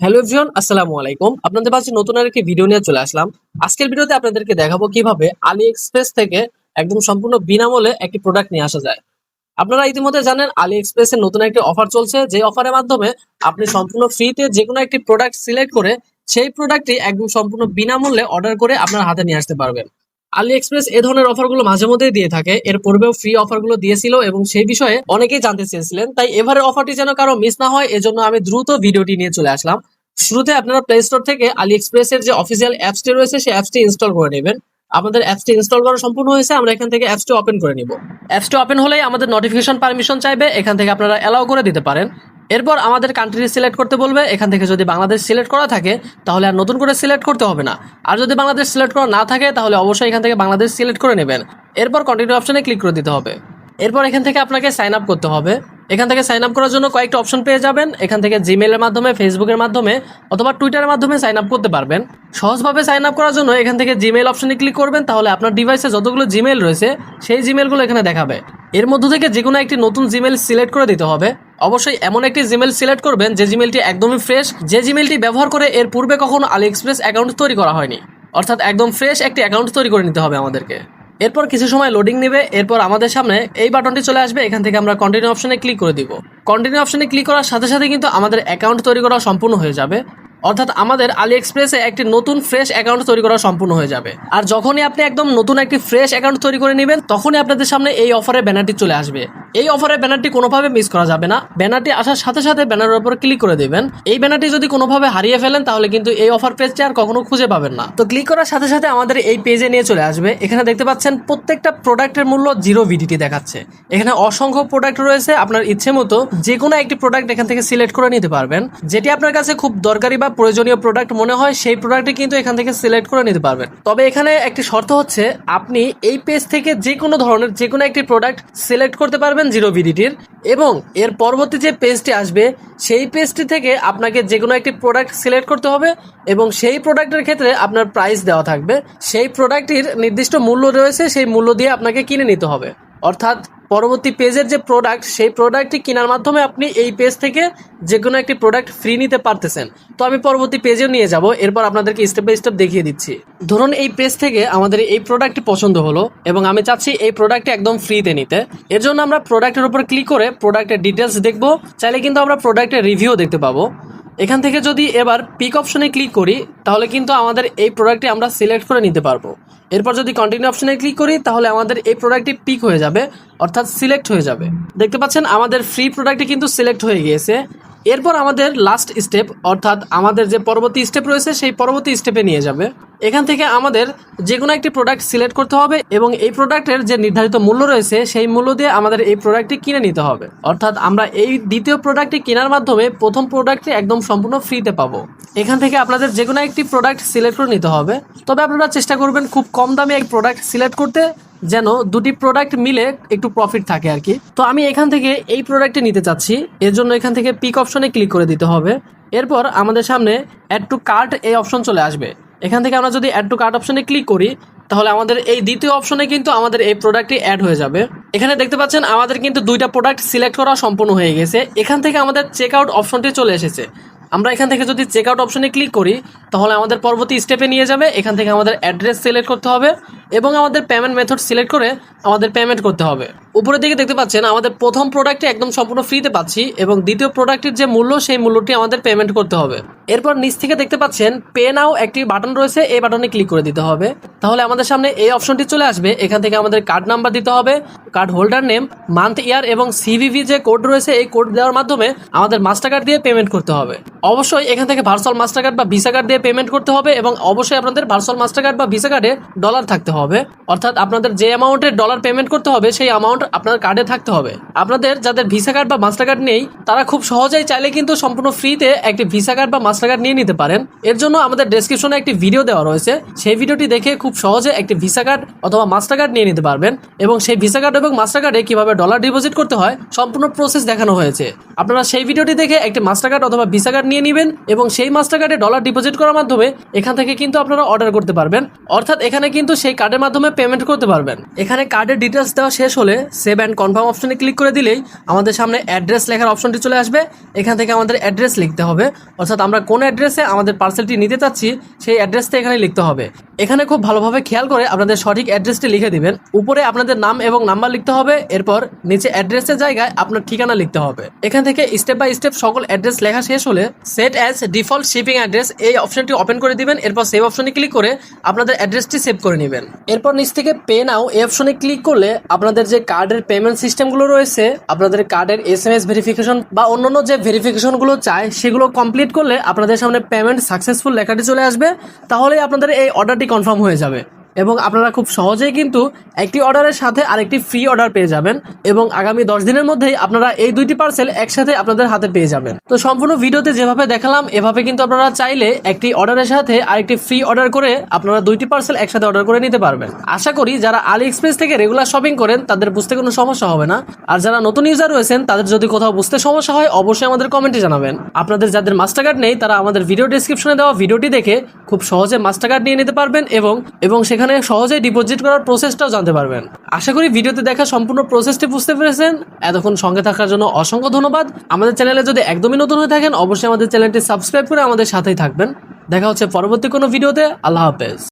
Hello everyone, আসসালামু আলাইকুম। আপনাদের মাঝে নতুন আরেকটি ভিডিও নিয়ে চলে আসলাম। আজকের ভিডিওতে আপনাদেরকে দেখাবো কিভাবে আলি এক্সপ্রেস থেকে একদম সম্পূর্ণ বিনামূল্যে একটি প্রোডাক্ট নিয়ে আসা যায়। আপনারা ইতিমধ্যে জানেন আলি এক্সপ্রেসের নতুন একটি অফার চলছে, যে অফারের মাধ্যমে আপনি সম্পূর্ণ ফ্রিতে যে কোনো একটি প্রোডাক্ট সিলেক্ট করে সেই প্রোডাক্টটি একদম সম্পূর্ণ বিনামূল্যে অর্ডার করে আপনার হাতে নিয়ে আসতে পারবেন। আলি এক্সপ্রেস এই ধরনের অফারগুলো মাঝে মধ্যেই দিয়ে থাকে, এর পূর্বেও ফ্রি অফারগুলো দিয়েছিল এবং সেই বিষয়ে অনেকেই জানতে চেয়েছিলেন। তাই এবারের অফারটি যেন কারো মিস না হয়, এজন্য আমি দ্রুত ভিডিওটি নিয়ে চলে আসলাম। শুরুতে আপনারা প্লে স্টোর থেকে আলি এক্সপ্রেস এর যে অফিসিয়াল অ্যাপসটি রয়েছে সেই অ্যাপসটি ইনস্টল করে নেবেন। আমাদের অ্যাপসটি ইনস্টল করা সম্পূর্ণ হয়েছে, আমরা এখান থেকে অ্যাপসটি ওপেন করে নিব। অ্যাপসটি ওপেন হলেই আমাদের নোটিফিকেশন পারমিশন চাইবে, এখান থেকে আপনারা অ্যালাউ করে দিতে পারেন। এরপর আমাদের কান্ট্রি সিলেক্ট করতে বলবে, এখান থেকে যদি বাংলাদেশ সিলেক্ট করা থাকে তাহলে আর নতুন করে সিলেক্ট করতে হবে না, আর যদি বাংলাদেশ সিলেক্ট করা না থাকে তাহলে অবশ্যই এখান থেকে বাংলাদেশ সিলেক্ট করে নেবেন। এরপর কন্টিনিউ অপশনে ক্লিক করে দিতে হবে। এরপর এখান থেকে আপনাকে সাইন আপ করতে হবে। এখান থেকে সাইন আপ করার জন্য কয়েকটা অপশন পেয়ে যাবেন। এখান থেকে জিমেলের মাধ্যমে, ফেসবুকের মাধ্যমে অথবা টুইটারের মাধ্যমে সাইন আপ করতে পারবেন। সহজভাবে সাইন আপ করার জন্য এখান থেকে জিমেল অপশনে ক্লিক করবেন, তাহলে আপনার ডিভাইসে যতগুলো জিমেল রয়েছে সেই জিমেলগুলো এখানে দেখাবে। এর মধ্য থেকে যে কোনো একটি নতুন জিমেল সিলেক্ট করে দিতে হবে। অবশ্যই এমন একটি জিমেল সিলেক্ট করবেন যে জিমেলটি একদমই ফ্রেশ, যে জিমেলটি ব্যবহার করে এর পূর্বে কখনো আলি এক্সপ্রেস অ্যাকাউন্ট তৈরি করা হয়নি, অর্থাৎ একদম ফ্রেশ একটি অ্যাকাউন্ট তৈরি করে নিতে হবে আমাদেরকে। এরপর কিছু সময় লোডিং নেবে, এরপর আমাদের সামনে এই বাটনটি চলে আসবে, এখান থেকে আমরা কন্টিনিউ অপশনে ক্লিক করে দিব। কন্টিনিউ অপশনে ক্লিক করার সাথে সাথে কিন্তু আমাদের অ্যাকাউন্ট তৈরি করা সম্পূর্ণ হয়ে যাবে, অর্থাৎ আমাদের আলি এক্সপ্রেসে একটি নতুন ফ্রেশ অ্যাকাউন্ট তৈরি করা সম্পূর্ণ হয়ে যাবে। আর যখনই আপনি একদম নতুন একটি ফ্রেশ অ্যাকাউন্ট তৈরি করে নেবেন তখনই আপনাদের সামনে এই অফারের ব্যানারটি চলে আসবে। এই অফারের ব্যানারটি কোনোভাবে মিস করা যাবে না। ব্যানারটি আসার সাথে সাথে ব্যানারের উপর ক্লিক করে দেবেন। এই ব্যানারটি যদি কোনোভাবে হারিয়ে ফেলেন তাহলে কিন্তু এই অফার পেজটি আর কখনো খুঁজে পাবেন না। তো ক্লিক করার সাথে সাথে আমাদের এই পেজে নিয়ে চলে আসবে। এখানে দেখতে পাচ্ছেন প্রত্যেকটা প্রোডাক্টের মূল্য 0 ভিডিটি দেখাচ্ছে। এখানে অসংখ্য প্রোডাক্ট রয়েছে, আপনার ইচ্ছে মতো যে কোনো একটি প্রোডাক্ট এখান থেকে সিলেক্ট করে নিতে পারবেন। যেটি আপনার কাছে খুব দরকারি বা প্রয়োজনীয় প্রোডাক্ট মনে হয় সেই প্রোডাক্টটি কিন্তু এখান থেকে সিলেক্ট করে নিতে পারবেন। তবে এখানে একটি শর্ত হচ্ছে, আপনি এই পেজ থেকে যে কোনো ধরনের যে কোনো একটি প্রোডাক্ট সিলেক্ট করতে পারবেন 0 ভিডিটির, এবং এর পরবর্তী যে পেজটি আসবে সেই পেজটি থেকে আপনাকে যে কোনো একটি প্রোডাক্ট সিলেক্ট করতে হবে এবং সেই প্রোডাক্টের ক্ষেত্রে আপনার প্রাইস দেওয়া থাকবে। সেই প্রোডাক্টটির নির্দিষ্ট মূল্য রয়েছে, সেই মূল্য দিয়ে আপনাকে কিনে নিতে হবে। অর্থাৎ পরবর্তী পেজের যে প্রোডাক্ট সেই প্রোডাক্টটি কেনার মাধ্যমে আপনি এই পেজ থেকে যে কোনো একটি প্রোডাক্ট ফ্রি নিতে পারতেছেন। তো আমি পরবর্তী পেজেও নিয়ে যাব, এরপর আপনাদেরকে স্টেপ বাই স্টেপ দেখিয়ে দিচ্ছি। ধরুন এই পেজ থেকে আমাদের এই প্রোডাক্টটি পছন্দ হলো এবং আমি চাচ্ছি এই প্রোডাক্টটি একদম ফ্রিতে নিতে। এর জন্য আমরা প্রোডাক্টের উপর ক্লিক করে প্রোডাক্টের ডিটেলস দেখব, চাইলে কিন্তু আমরা প্রোডাক্টের রিভিউ দেখতে পাবো। এখান থেকে যদি এবার পিক অপশনে ক্লিক করি তাহলে কিন্তু আমাদের এই প্রোডাক্টটি আমরা সিলেক্ট করে নিতে পারবো। এরপর যদি কন্টিনিউ অপশনে ক্লিক করি তাহলে আমাদের এই প্রোডাক্টটি পিক হয়ে যাবে, অর্থাৎ সিলেক্ট হয়ে যাবে। দেখতে পাচ্ছেন আমাদের ফ্রি প্রোডাক্টটি কিন্তু সিলেক্ট হয়ে গিয়েছে। এরপর আমাদের লাস্ট স্টেপ, অর্থাৎ আমাদের যে পরবর্তী স্টেপ রয়েছে সেই পরবর্তী স্টেপে নিয়ে যাবে। এখান থেকে আমাদের যে কোনো একটি প্রোডাক্ট সিলেক্ট করতে হবে এবং এই প্রোডাক্টের যে নির্ধারিত মূল্য রয়েছে সেই মূল্য দিয়ে আমাদের এই প্রোডাক্টটি কিনে নিতে হবে। অর্থাৎ আমরা এই দ্বিতীয় প্রোডাক্টটি কেনার মাধ্যমে প্রথম প্রোডাক্টটি একদম সম্পূর্ণ ফ্রিতে পাবো। এখান থেকে আপনাদের যে কোনো একটি প্রোডাক্ট সিলেক্ট করে নিতে হবে, তবে আপনারা চেষ্টা করবেন খুব কম দামে এক প্রোডাক্ট সিলেক্ট করতে, যেন দুটি প্রোডাক্ট মিলে একটু প্রফিট থাকে আর কি। তো আমি এখান থেকে এই প্রোডাক্টটি নিতে চাচ্ছি, এর জন্য এখান থেকে পিক অপশনে ক্লিক করে দিতে হবে। এরপর আমাদের সামনে অ্যাড টু কার্ট এই অপশন চলে আসবে। এখান থেকে আমরা যদি অ্যাড টু কার্ট অপশনে ক্লিক করি তাহলে আমাদের এই দ্বিতীয় অপশনে কিন্তু আমাদের এই প্রোডাক্টটি অ্যাড হয়ে যাবে। এখানে দেখতে পাচ্ছেন আমাদের কিন্তু দুইটা প্রোডাক্ট সিলেক্ট করা সম্পূর্ণ হয়ে গেছে। এখান থেকে আমাদের চেক আউট অপশনটি চলে এসেছে। আমরা এখান থেকে যদি চেক আউট অপশনে ক্লিক করি তাহলে আমাদের পরবর্তী স্টেপে নিয়ে যাবে। এখান থেকে আমাদের অ্যাড্রেস সিলেক্ট করতে হবে এবং আমাদের পেমেন্ট মেথড সিলেক্ট করে আমাদের পেমেন্ট করতে হবে। উপরের দিকে দেখতে পাচ্ছেন আমাদের প্রথম প্রোডাক্টটি একদম সম্পূর্ণ ফ্রিতে পাচ্ছি এবং দ্বিতীয় প্রোডাক্টের যে মূল্য সেই মূল্যটি আমাদের পেমেন্ট করতে হবে। এরপর নিচ থেকে দেখতে পাচ্ছেন পে নাও একটি বাটন রয়েছে, এই বাটনে ক্লিক করে দিতে হবে। তাহলে আমাদের সামনে এই অপশনটি চলে আসবে। এখান থেকে আমাদের কার্ড নাম্বার দিতে হবে, কার্ড হোল্ডার নেম, মান্থ, ইয়ার এবং সিভিভি যে কোড রয়েছে এই কোড দেওয়ার মাধ্যমে আমাদের মাস্টার কার্ড দিয়ে পেমেন্ট করতে হবে। অবশ্যই এখান থেকে ভার্চুয়াল মাস্টার কার্ড বা ভিসা কার্ড দিয়ে পেমেন্ট করতে হবে এবং অবশ্যই আপনাদের ভার্চুয়াল মাস্টার কার্ড বা ভিসা কার্ডে ডলার থাকতে হবে, অর্থাৎ আপনাদের যে অ্যামাউন্টের ডলার পেমেন্ট করতে হবে সেই অ্যামাউন্ট আপনার কার্ডে থাকতে হবে। আপনাদের যাদের ভিসা কার্ড বা মাস্টার কার্ড নেই তারা খুব সহজেই চাইলে কিন্তু সম্পূর্ণ ফ্রিতে একটি ভিসা কার্ড বা মাস্টার কার্ড নিয়ে নিতে পারেন। এর জন্য আমাদের ডেসক্রিপশনে একটি ভিডিও দেওয়া রয়েছে, সেই ভিডিওটি দেখে খুব সহজে একটি ভিসা কার্ড অথবা মাস্টার কার্ড নিয়ে নিতে পারবেন এবং সেই ভিসা কার্ড এবং মাস্টার কার্ডে কিভাবে ডলার ডিপোজিট করতে হয় সম্পূর্ণ প্রসেস দেখানো হয়েছে। আপনারা সেই ভিডিওটি দেখে একটি মাস্টার কার্ড অথবা ভিসা কার্ড নিয়ে নেবেন এবং সেই মাস্টার কার্ডে ডলার ডিপোজিট করার মাধ্যমে এখান থেকে কিন্তু আপনারা অর্ডার করতে পারবেন, অর্থাৎ এখানে কিন্তু সেই কার্ডের মাধ্যমে পেমেন্ট করতে পারবেন। এখানে কার্ডের ডিটেলস দেওয়া শেষ হলে সেভ অ্যান্ড কনফার্ম অপশনে ক্লিক করে দিলেই আমাদের সামনে অ্যাড্রেস লেখার অপশনটি চলে আসবে। এখান থেকে আমাদের অ্যাড্রেস লিখতে হবে, অর্থাৎ আমরা কোন অ্যাড্রেসে আমাদের পার্সেলটি নিতে চাচ্ছি সেই অ্যাড্রেসটা এখানে লিখতে হবে। এখানে খুব ভালোভাবে খেয়াল করে আপনাদের সঠিক অ্যাড্রেসটি লিখে দিবেন। উপরে আপনাদের নাম এবং নাম্বার লিখতে হবে, এরপর নিচে অ্যাড্রেসের জায়গায় আপনার ঠিকানা লিখতে হবে। এখান থেকে স্টেপ বাই স্টেপ সকল অ্যাড্রেস লেখা শেষ হলে set as default shipping address এই অপশনটি ওপেন করে দিবেন। এরপর সেভ অপশনে ক্লিক করে আপনাদের অ্যাড্রেসটি সেভ করে নেবেন। এরপর নিচ থেকে পে নাও এই অপশনে ক্লিক করলে আপনাদের যে কার্ডের পেমেন্ট সিস্টেমগুলো রয়েছে, আপনাদের কার্ডের SMS ভেরিফিকেশন বা অন্যান্য যে ভেরিফিকেশনগুলো চায় সেগুলো কমপ্লিট করলে আপনাদের সামনে পেমেন্ট সাকসেসফুল লেখাটি চলে আসবে। তাহলেই আপনাদের এই অর্ডারটি কনফার্ম হয়ে যাবে এবং আপনারা খুব সহজেই কিন্তু একটি অর্ডারের সাথে আরেকটি ফ্রি অর্ডার পেয়ে যাবেন এবং আগামী 10 দিনের মধ্যেই আপনারা এই দুইটি পার্সেল একসাথে আপনাদের হাতে পেয়ে যাবেন। তো সম্পূর্ণ ভিডিওতে যেভাবে দেখালাম এভাবে কিন্তু আপনারা চাইলে একটি অর্ডারের সাথে আরেকটি ফ্রি অর্ডার করে আপনারা দুইটি পার্সেল একসাথে অর্ডার করে নিতে পারবেন। আশা করি যারা আলি এক্সপ্রেস থেকে রেগুলার শপিং করেন তাদের বুঝতে কোনো সমস্যা হবে না। আর যারা নতুন ইউজার রয়েছেন তাদের যদি কোথাও বুঝতে সমস্যা হয় অবশ্যই আমাদের কমেন্টে জানাবেন। আপনাদের যাদের মাস্টার কার্ড নেই তারা আমাদের ভিডিও ডেসক্রিপশনে দেওয়া ভিডিওটি দেখে খুব সহজে মাস্টার কার্ড নিয়ে নিতে পারবেন এবং সেখানে সহজেই ডিপোজিট করার প্রসেসটাও জানতে পারবেন। আশা করি ভিডিওতে দেখা সম্পূর্ণ প্রসেসটি বুঝতে পেরেছেন। এতক্ষণ সঙ্গে থাকার জন্য অসংখ্য ধন্যবাদ। আমাদের চ্যানেলে যদি একদমই নতুন হয়ে থাকেন অবশ্যই আমাদের চ্যানেলটি সাবস্ক্রাইব করে আমাদের সাথেই থাকবেন। দেখা হচ্ছে পরবর্তী কোনো ভিডিওতে। আল্লাহ হাফেজ।